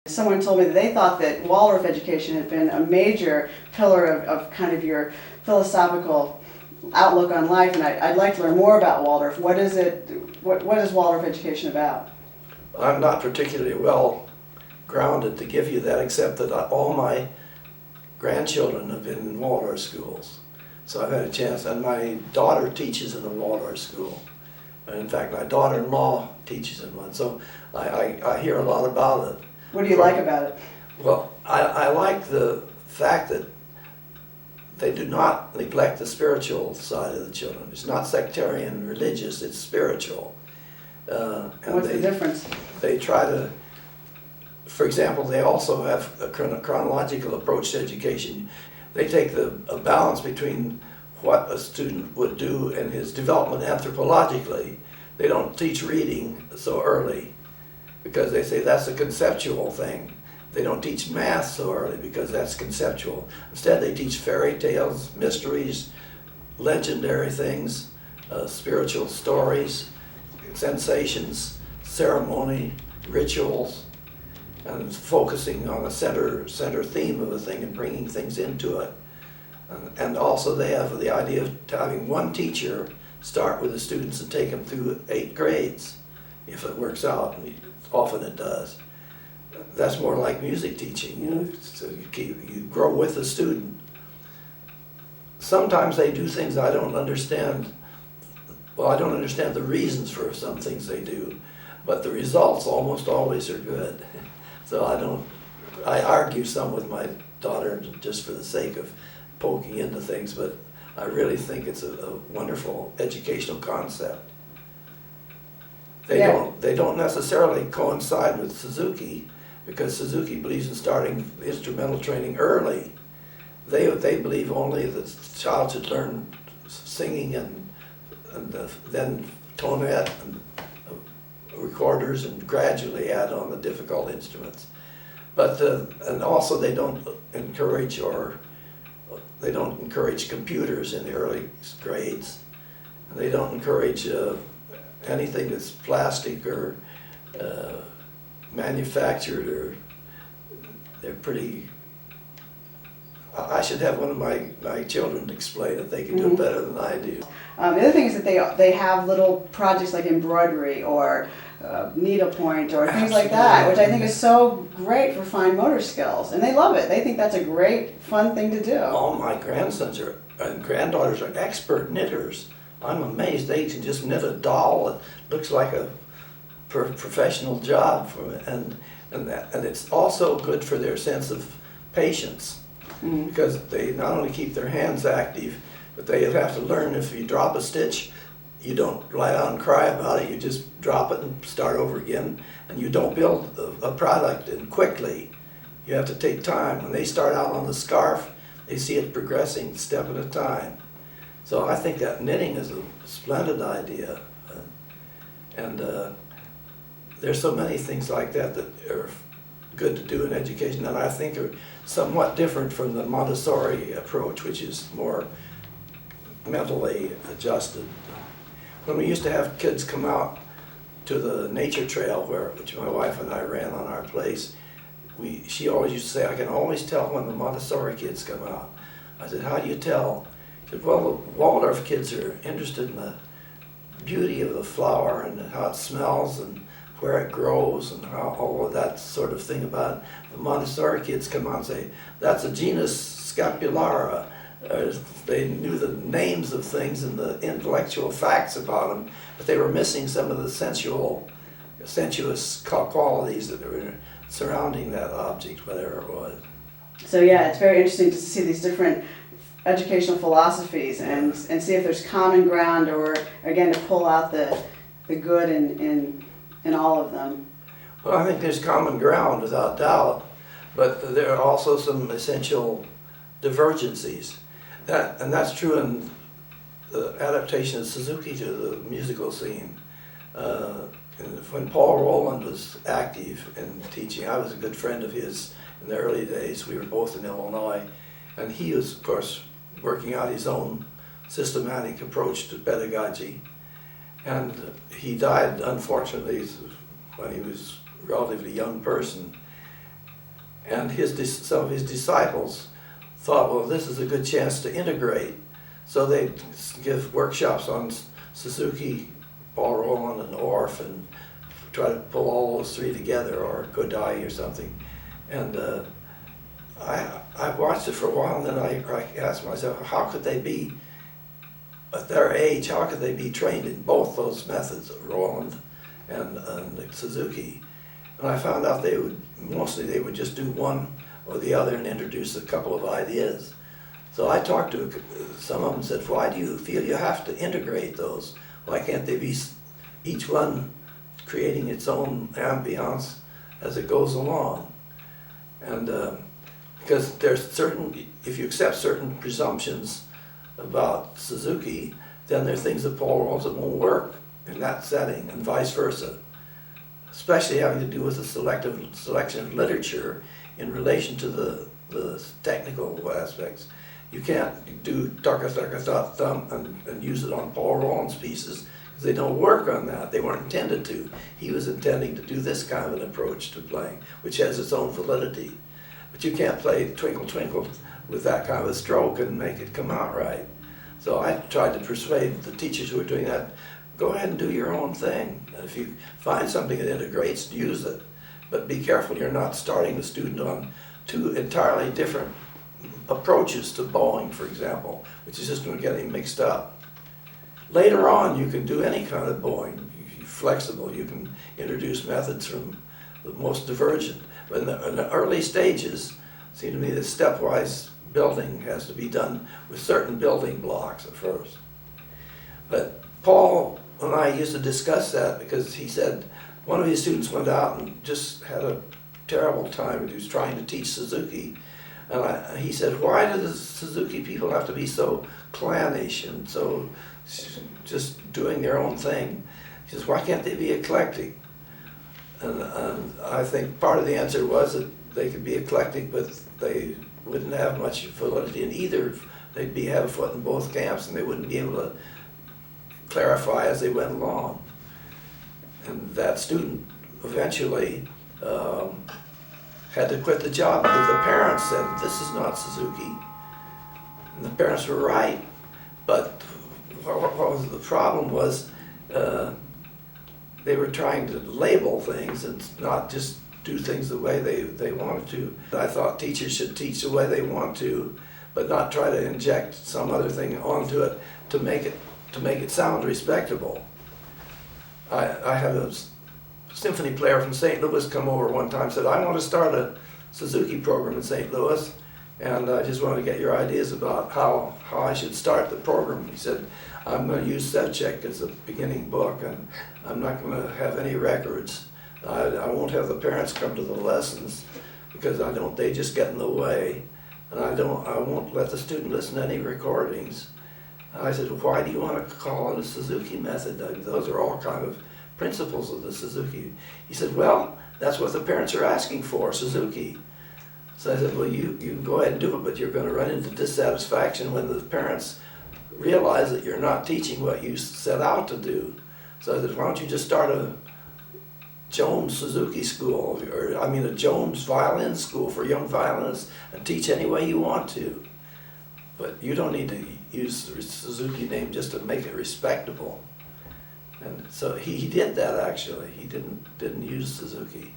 Someone told me that they thought that Waldorf education had been a major pillar of kind of your philosophical outlook on life, and I'd like to learn more about Waldorf. What is it? What is Waldorf education about? I'm not particularly well grounded to give you that, except that all my grandchildren have been in Waldorf schools. So I've had a chance, and my daughter teaches in a Waldorf school. And in fact, my daughter-in-law teaches in one, so I hear a lot about it. What do you like about it? Well, I like the fact that they do not neglect the spiritual side of the children. It's not sectarian, religious, it's spiritual. What's the difference? They try to, for example, they also have a chronological approach to education. They take a balance between what a student would do in his development anthropologically. They don't teach reading so early because they say that's a conceptual thing. They don't teach math so early because that's conceptual. Instead, they teach fairy tales, mysteries, legendary things, spiritual stories, sensations, ceremony, rituals, and focusing on a center theme of a thing and bringing things into it. And also they have the idea of having one teacher start with the students and take them through 8 grades, if it works out, and often it does. That's more like music teaching, you know, so you grow with the student. Sometimes they do things I don't understand. Well, I don't understand the reasons for some things they do, but the results almost always are good. So I argue some with my daughter just for the sake of poking into things, but I really think it's a wonderful educational concept. They don't necessarily coincide with Suzuki, because Suzuki believes in starting instrumental training early. They believe only that the child should learn singing and then tonette and recorders and gradually add on the difficult instruments. But and also they don't encourage computers in the early grades. They don't encourage anything that's plastic or manufactured, or they're pretty. I should have one of my children explain it. They can do it better than I do. The other thing is that they have little projects like embroidery or needlepoint or things like that, which I think is so great for fine motor skills, and they love it. They think that's a great, fun thing to do. All my grandsons and granddaughters are expert knitters. I'm amazed they can just knit a doll that looks like a professional job for it, and it's also good for their sense of patience, because they not only keep their hands active, but they have to learn if you drop a stitch, you don't lie down and cry about it, you just drop it and start over again, and you don't build a product in quickly. You have to take time. When they start out on the scarf, they see it progressing step at a time. So I think that knitting is a splendid idea, and there's so many things like that that are good to do in education, and I think are somewhat different from the Montessori approach, which is more mentally adjusted. When we used to have kids come out to the nature trail, which my wife and I ran on our place, she always used to say, I can always tell when the Montessori kids come out. I said, how do you tell? She said, well, the Waldorf kids are interested in the beauty of the flower and how it smells and where it grows and how all of that sort of thing about it. The Montessori kids come out and say, that's a genus Scapularia. They knew the names of things and the intellectual facts about them, but they were missing some of the sensuous qualities that were surrounding that object, whatever it was. So yeah, it's very interesting to see these different educational philosophies and see if there's common ground, or again to pull out the good in all of them. Well, I think there's common ground without doubt, but there are also some essential divergencies. And that's true in the adaptation of Suzuki to the musical scene. When Paul Rolland was active in teaching, I was a good friend of his in the early days. We were both in Illinois, and he was, of course, working out his own systematic approach to pedagogy. And he died, unfortunately, when he was a relatively young person. And some of his disciples thought, well, this is a good chance to integrate. So they give workshops on Suzuki, Paul Rolland and Orff, and try to pull all those three together, or Kodaly or something. And I watched it for a while, and then I asked myself, how could they be, at their age, how could they be trained in both those methods, Rolland and Suzuki? And I found out they would just do one or the other and introduce a couple of ideas. So I talked to some of them and said, why do you feel you have to integrate those? Why can't they be each one creating its own ambiance as it goes along? And because there's certain, if you accept certain presumptions about Suzuki, then there are things that Paul Rolland that won't work in that setting, and vice versa. Especially having to do with the selection of literature in relation to the technical aspects. You can't do taka taka thumb and use it on Paul Rolland's pieces, because they don't work on that. They weren't intended to. He was intending to do this kind of an approach to playing, which has its own validity. But you can't play Twinkle Twinkle with that kind of a stroke and make it come out right. So I tried to persuade the teachers who were doing that, go ahead and do your own thing. And if you find something that integrates, use it. But be careful you're not starting the student on two entirely different approaches to bowing, for example, which is just going to get him mixed up. Later on, you can do any kind of bowing. You're flexible. You can introduce methods from the most divergent. But in the early stages, it seemed to me that stepwise building has to be done with certain building blocks at first. But Paul and I used to discuss that, because he said one of his students went out and just had a terrible time. He was trying to teach Suzuki. And he said, why do the Suzuki people have to be so clannish and so just doing their own thing? He says, why can't they be eclectic? And I think part of the answer was that they could be eclectic, but they wouldn't have much validity in either. They'd have a foot in both camps, and they wouldn't be able to clarify as they went along. And that student eventually had to quit the job because the parents said, this is not Suzuki. And the parents were right. But what was the problem was they were trying to label things and not just do things the way they wanted to. I thought teachers should teach the way they want to, but not try to inject some other thing onto it to make it sound respectable. I had a symphony player from St. Louis come over one time and said, I want to start a Suzuki program in St. Louis, and I just want to get your ideas about how I should start the program. He said, I'm going to use Sevchek as a beginning book, and I'm not going to have any records. I won't have the parents come to the lessons, because they just get in the way, and I won't let the student listen to any recordings. And I said, well, why do you want to call it a Suzuki method? Those are all kind of principles of the Suzuki. He said, well, that's what the parents are asking for, Suzuki. So I said, well, you can go ahead and do it, but you're going to run into dissatisfaction when the parents realize that you're not teaching what you set out to do. So I said, why don't you just start a Jones Suzuki school, or a Jones violin school for young violinists, and teach any way you want to. But you don't need to use the Suzuki name just to make it respectable. And so he did that, actually. He didn't use Suzuki.